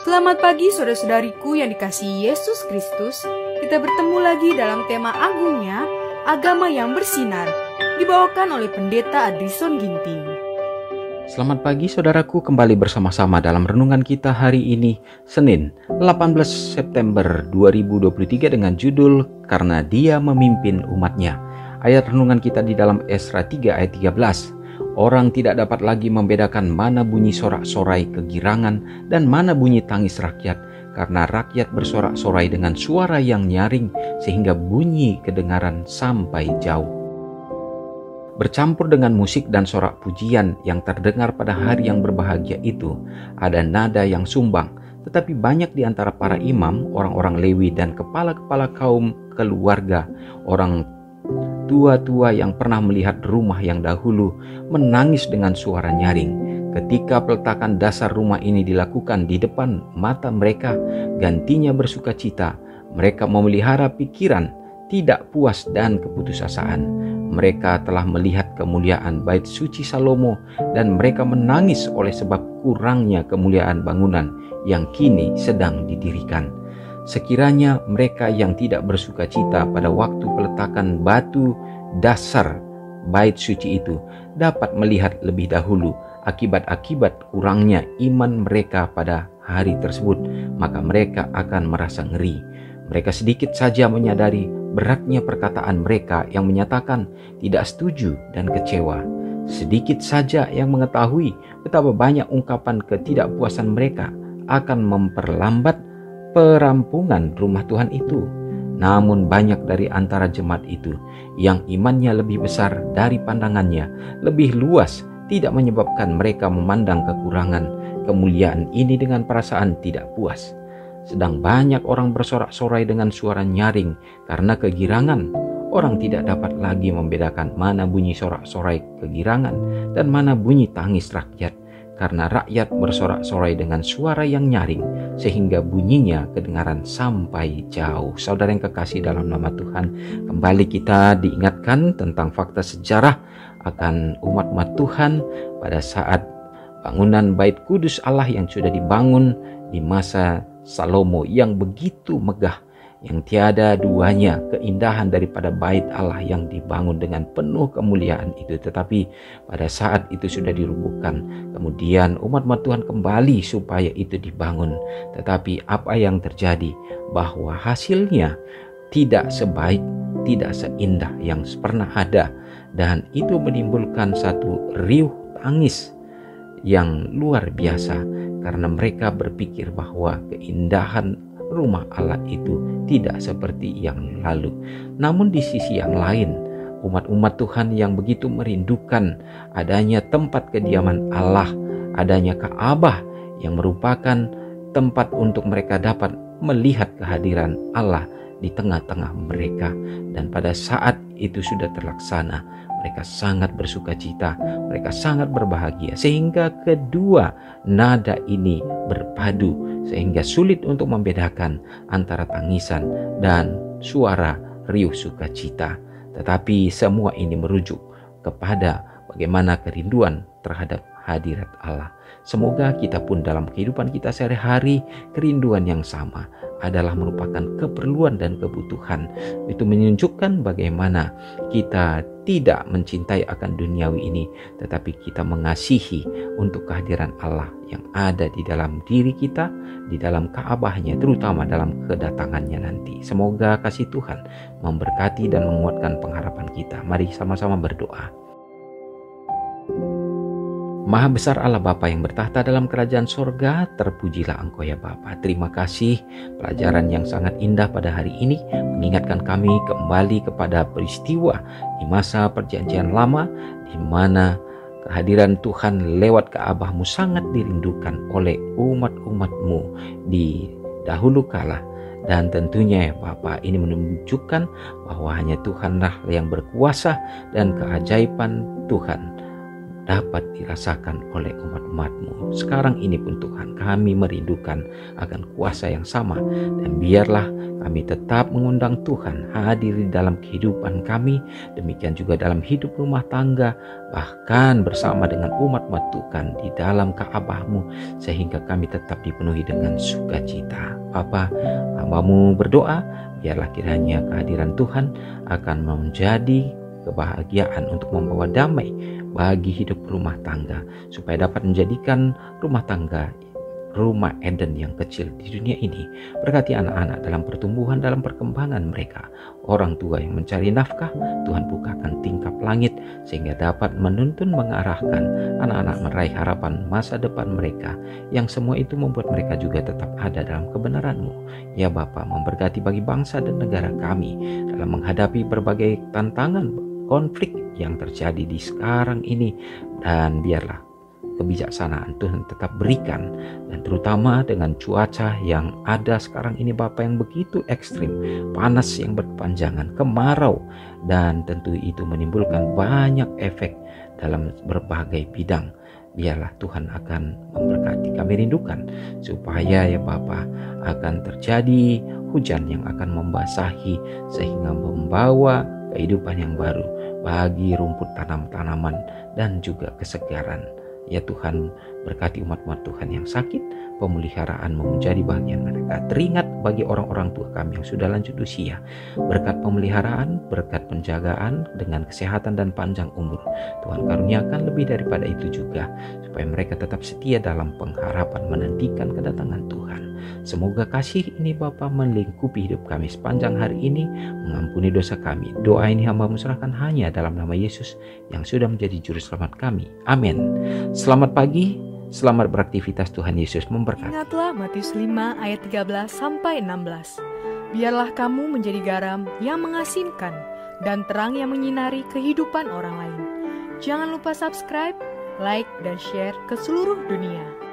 Selamat pagi saudara-saudariku yang dikasihi Yesus Kristus. Kita bertemu lagi dalam tema agungnya, agama yang bersinar, dibawakan oleh Pendeta Adrison Ginting. Selamat pagi saudaraku, kembali bersama-sama dalam renungan kita hari ini, Senin 18 September 2023 dengan judul Karena Dia Memimpin Umatnya. Ayat renungan kita di dalam Esra 3 ayat 13. Orang tidak dapat lagi membedakan mana bunyi sorak-sorai kegirangan dan mana bunyi tangis rakyat, karena rakyat bersorak-sorai dengan suara yang nyaring sehingga bunyi kedengaran sampai jauh. Bercampur dengan musik dan sorak pujian yang terdengar pada hari yang berbahagia itu, ada nada yang sumbang, tetapi banyak di antara para imam, orang-orang Lewi dan kepala-kepala kaum keluarga, orang tua-tua yang pernah melihat rumah yang dahulu menangis dengan suara nyaring. Ketika peletakan dasar rumah ini dilakukan di depan mata mereka, gantinya bersukacita. Mereka memelihara pikiran, tidak puas dan keputusasaan. Mereka telah melihat kemuliaan bait suci Salomo dan mereka menangis oleh sebab kurangnya kemuliaan bangunan yang kini sedang didirikan. Sekiranya mereka yang tidak bersukacita pada waktu peletakan batu dasar bait suci itu dapat melihat lebih dahulu akibat-akibat kurangnya iman mereka pada hari tersebut, maka mereka akan merasa ngeri. Mereka sedikit saja menyadari beratnya perkataan mereka yang menyatakan tidak setuju dan kecewa. Sedikit saja yang mengetahui betapa banyak ungkapan ketidakpuasan mereka akan memperlambat perampungan rumah Tuhan itu. Namun banyak dari antara jemaat itu yang imannya lebih besar dari pandangannya, lebih luas, tidak menyebabkan mereka memandang kekurangan kemuliaan ini dengan perasaan tidak puas. Sedang banyak orang bersorak-sorai dengan suara nyaring karena kegirangan. Orang tidak dapat lagi membedakan mana bunyi sorak-sorai kegirangan dan mana bunyi tangis rakyat, karena rakyat bersorak-sorai dengan suara yang nyaring sehingga bunyinya kedengaran sampai jauh. Saudara yang kekasih dalam nama Tuhan, kembali kita diingatkan tentang fakta sejarah akan umat-umat Tuhan pada saat bangunan Bait Kudus Allah yang sudah dibangun di masa Salomo yang begitu megah, yang tiada duanya keindahan daripada bait Allah yang dibangun dengan penuh kemuliaan itu. Tetapi pada saat itu sudah dirubuhkan, kemudian umat-umat Tuhan kembali supaya itu dibangun. Tetapi apa yang terjadi? Bahwa hasilnya tidak sebaik, tidak seindah yang pernah ada. Dan itu menimbulkan satu riuh tangis yang luar biasa, karena mereka berpikir bahwa keindahan rumah Allah itu tidak seperti yang lalu. Namun di sisi yang lain, umat-umat Tuhan yang begitu merindukan adanya tempat kediaman Allah, adanya Ka'bah yang merupakan tempat untuk mereka dapat melihat kehadiran Allah di tengah-tengah mereka. Dan pada saat itu sudah terlaksana, mereka sangat bersukacita, mereka sangat berbahagia, sehingga kedua nada ini berpadu, sehingga sulit untuk membedakan antara tangisan dan suara riuh sukacita. Tetapi semua ini merujuk kepada bagaimana kerinduan terhadap hadirat Allah. Semoga kita pun dalam kehidupan kita sehari-hari, kerinduan yang sama adalah merupakan keperluan dan kebutuhan. Itu menunjukkan bagaimana kita tidak mencintai akan duniawi ini, tetapi kita mengasihi untuk kehadiran Allah yang ada di dalam diri kita, di dalam Ka'bahnya, terutama dalam kedatangannya nanti. Semoga kasih Tuhan memberkati dan menguatkan pengharapan kita. Mari sama-sama berdoa. Maha besar Allah Bapa yang bertahta dalam kerajaan sorga, terpujilah Engkau ya Bapa. Terima kasih pelajaran yang sangat indah pada hari ini mengingatkan kami kembali kepada peristiwa di masa perjanjian lama, di mana kehadiran Tuhan lewat Ka'bah-Mu sangat dirindukan oleh umat-umat-Mu di dahulu kala. Dan tentunya ya Bapa, ini menunjukkan bahwa hanya Tuhanlah yang berkuasa dan keajaiban Tuhan dapat dirasakan oleh umat-umat-Mu. Sekarang ini pun Tuhan, kami merindukan akan kuasa yang sama, dan biarlah kami tetap mengundang Tuhan hadir di dalam kehidupan kami, demikian juga dalam hidup rumah tangga, bahkan bersama dengan umat-umat Tuhan di dalam Ka'bah-Mu, sehingga kami tetap dipenuhi dengan sukacita. Bapa, hamba-Mu berdoa, biarlah kiranya kehadiran Tuhan akan menjadi kebahagiaan untuk membawa damai bagi hidup rumah tangga, supaya dapat menjadikan rumah tangga rumah Eden yang kecil di dunia ini. Berkati anak-anak dalam pertumbuhan, dalam perkembangan mereka. Orang tua yang mencari nafkah, Tuhan bukakan tingkap langit sehingga dapat menuntun, mengarahkan anak-anak meraih harapan masa depan mereka, yang semua itu membuat mereka juga tetap ada dalam kebenaran-Mu. Ya Bapa, memberkati bagi bangsa dan negara kami dalam menghadapi berbagai tantangan, konflik yang terjadi di sekarang ini, dan biarlah kebijaksanaan Tuhan tetap berikan, dan terutama dengan cuaca yang ada sekarang ini Bapa, yang begitu ekstrim, panas yang berkepanjangan, kemarau, dan tentu itu menimbulkan banyak efek dalam berbagai bidang. Biarlah Tuhan akan memberkati. Kami rindukan supaya ya Bapa akan terjadi hujan yang akan membasahi sehingga membawa kehidupan yang baru bagi rumput tanaman dan juga kesegaran. Ya Tuhan, berkati umat-umat Tuhan yang sakit, pemeliharaan-Mu menjadi bagian mereka. Teringat bagi orang-orang tua kami yang sudah lanjut usia, berkat pemeliharaan, berkat penjagaan dengan kesehatan dan panjang umur. Tuhan karuniakan lebih daripada itu juga, supaya mereka tetap setia dalam pengharapan menantikan kedatangan Tuhan. Semoga kasih ini Bapa melingkupi hidup kami sepanjang hari ini, mengampuni dosa kami. Doa ini hamba-Mu serahkan hanya dalam nama Yesus yang sudah menjadi juru selamat kami. Amin. Selamat pagi, selamat beraktivitas, Tuhan Yesus memberkati. Ingatlah Matius 5 ayat 13-16. Biarlah kamu menjadi garam yang mengasinkan dan terang yang menyinari kehidupan orang lain. Jangan lupa subscribe, like, dan share ke seluruh dunia.